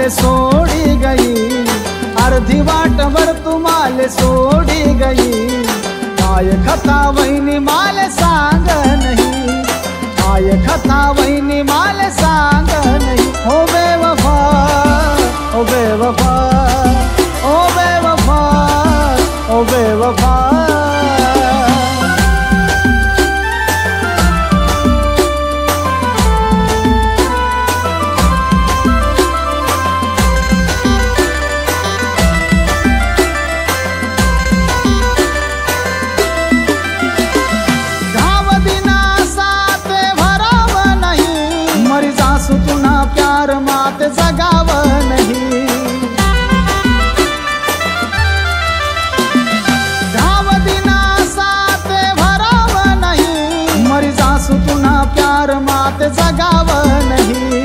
माले सोडी गई, अर्धी वाटवर तू माले सोडी गई। काय खता वहिनी माले सांग नहीं, काय खता वहिनी माले सांग नहीं। ओ बेवफा, ओ बेवफा, ओ बेवफा, ओ बेवफा। प्यार मात जगाव नहीं, घाव दिना साते भराव नहीं। मरी जासू पुन्हा प्यार मात जगाव नहीं।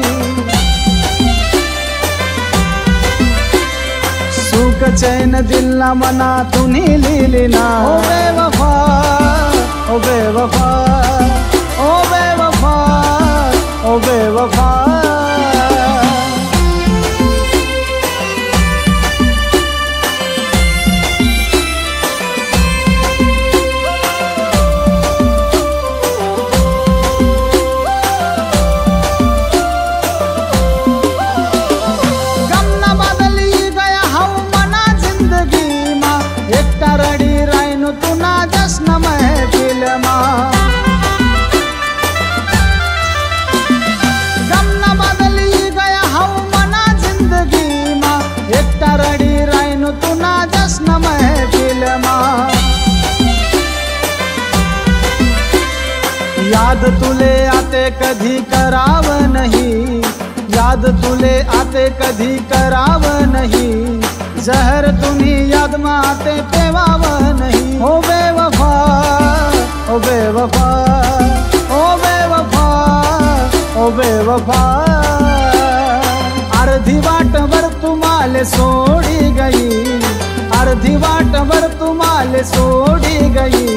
सुख चैन दिल मना तुनी लिली ना। ओ बेवफा, ओ बेवफा, ओ बेवफा, ओ बेवफा। याद तुले आते कधी कराव नहीं, याद तुले आते कधी कराव नहीं। जहर तुम्ही याद में आते पेवाव नहीं। ओ बेवफा, ओ बेवफा, ओ बेवफा, ओ बेवफा। अर्धी वाटवर तू माले सोडी गई, अर्धी वाटवर तू माले सोडी गई।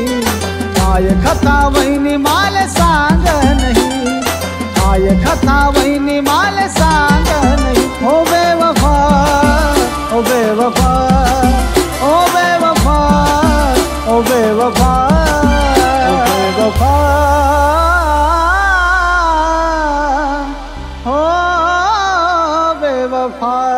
काय खता वहिनी माले सांग नहीं, काय खता वहिनी माले सांग नहीं। ओ बेवफा, ओ बेवफा, ओ बेवफा, ओ बेवफा, ओ बेवफा, ओ बेवफा।